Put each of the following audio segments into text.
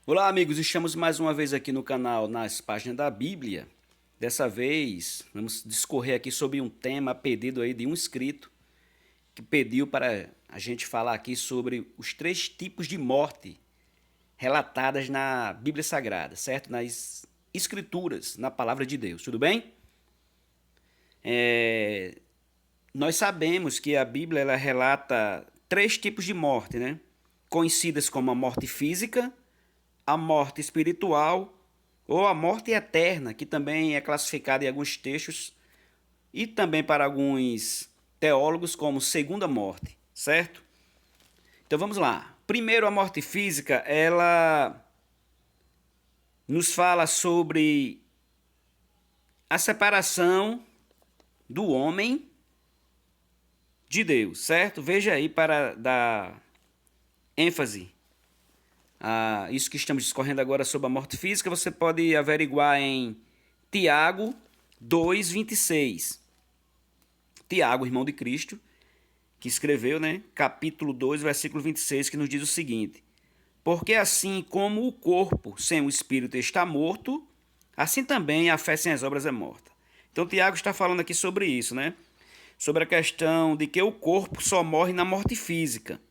Olá, amigos, estamos mais uma vez aqui no canal Nas Páginas da Bíblia. Dessa vez, vamos discorrer aqui sobre um tema a pedido aí de um inscrito que pediu para a gente falar aqui sobre os 3 tipos de morte relatadas na Bíblia Sagrada, certo? Nas Escrituras, na Palavra de Deus, tudo bem? Nós sabemos que a Bíblia ela relata 3 tipos de morte, né? Conhecidas como a morte física, a morte espiritual ou a morte eterna, que também é classificada em alguns textos e também para alguns teólogos como segunda morte, certo? Então vamos lá. Primeiro, a morte física, ela nos fala sobre a separação do homem de Deus, certo? Veja aí para dar ênfase isso que estamos discorrendo agora sobre a morte física, você pode averiguar em Tiago 2,26. Tiago, irmão de Cristo, que escreveu, né? Capítulo 2, versículo 26, que nos diz o seguinte: porque assim como o corpo sem o espírito está morto, assim também a fé sem as obras é morta. Então Tiago está falando aqui sobre isso, né? Sobre a questão de que o corpo só morre na morte física.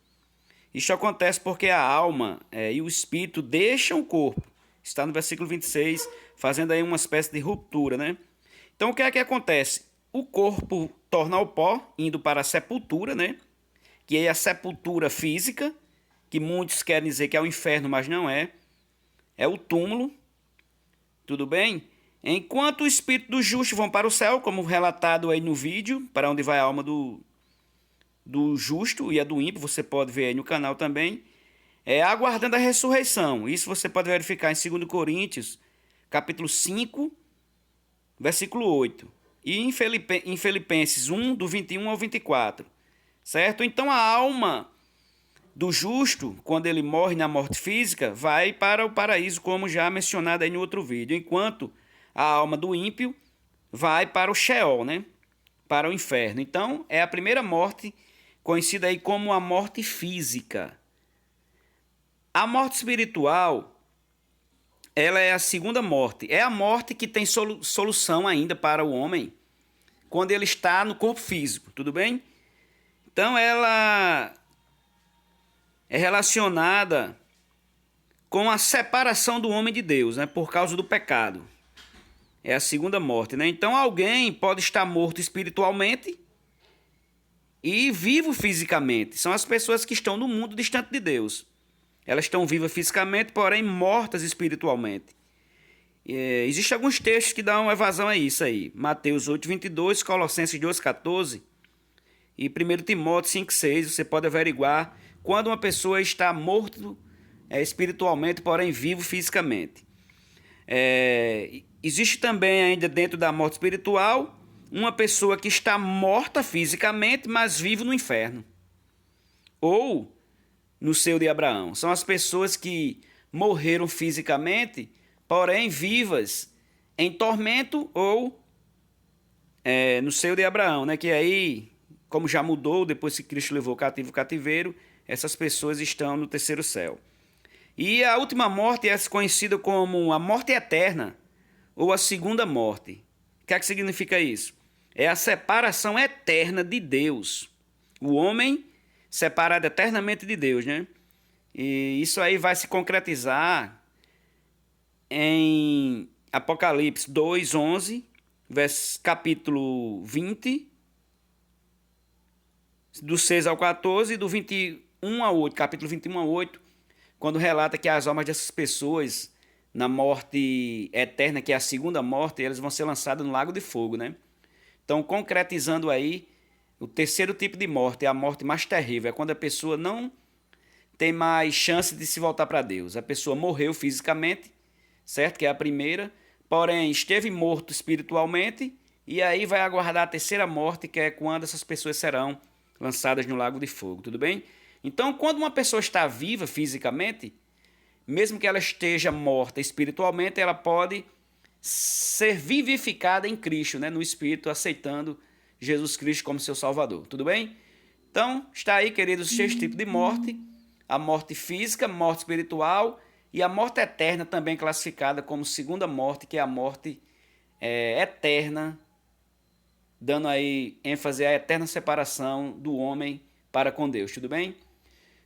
Isso acontece porque a alma e o espírito deixam o corpo. Está no versículo 26, fazendo aí uma espécie de ruptura, né? Então o que é que acontece? O corpo torna ao pó, indo para a sepultura, né? Que é a sepultura física, que muitos querem dizer que é o inferno, mas não é. É o túmulo, tudo bem? Enquanto o espírito do justo vão para o céu, como relatado aí no vídeo, para onde vai a alma do justo e a do ímpio, você pode ver aí no canal também, aguardando a ressurreição. Isso você pode verificar em 2 Coríntios, capítulo 5, versículo 8. E em Filipenses 1, do 21 ao 24. Certo? Então a alma do justo, quando ele morre na morte física, vai para o paraíso, como já mencionado aí no outro vídeo. Enquanto a alma do ímpio vai para o Sheol, né? Para o inferno. Então é a primeira morte, conhecida aí como a morte física. A morte espiritual, ela é a segunda morte. É a morte que tem solução ainda para o homem quando ele está no corpo físico, tudo bem? Então ela é relacionada com a separação do homem de Deus, né, por causa do pecado. É a segunda morte, né? Então alguém pode estar morto espiritualmente e vivo fisicamente. São as pessoas que estão no mundo distante de Deus. Elas estão vivas fisicamente, porém mortas espiritualmente. Existem alguns textos que dão evasão a isso aí. Mateus 8,22, Colossenses 2,14 e 1 Timóteo 5,6. Você pode averiguar quando uma pessoa está morto espiritualmente, porém vivo fisicamente. Existe também ainda dentro da morte espiritual uma pessoa que está morta fisicamente, mas vive no inferno. Ou no seio de Abraão. São as pessoas que morreram fisicamente, porém vivas em tormento ou no seio de Abraão, né? Que aí, como já mudou, depois que Cristo levou o cativo o cativeiro, essas pessoas estão no terceiro céu. E a última morte é conhecida como a morte eterna, ou a segunda morte. O que é que significa isso? É a separação eterna de Deus. O homem separado eternamente de Deus, né? E isso aí vai se concretizar em Apocalipse 2:11, capítulo 20, do 6 ao 14, e do 21 a 8, capítulo 21 a 8, quando relata que as almas dessas pessoas na morte eterna, que é a segunda morte, elas vão ser lançadas no lago de fogo, né? Então, concretizando aí, o terceiro tipo de morte é a morte mais terrível, é quando a pessoa não tem mais chance de se voltar para Deus. A pessoa morreu fisicamente, certo? Que é a primeira, porém esteve morto espiritualmente, e aí vai aguardar a terceira morte, que é quando essas pessoas serão lançadas no lago de fogo, tudo bem? Então, quando uma pessoa está viva fisicamente, mesmo que ela esteja morta espiritualmente, ela pode ser vivificada em Cristo, né? No Espírito, aceitando Jesus Cristo como seu Salvador. Tudo bem? Então, está aí, queridos, os 6 tipos de morte. A morte física, morte espiritual E a morte eterna também classificada como segunda morte, que é a morte eterna, dando aí ênfase à eterna separação do homem para com Deus, tudo bem?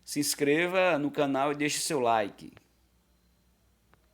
Se inscreva no canal e deixe seu like.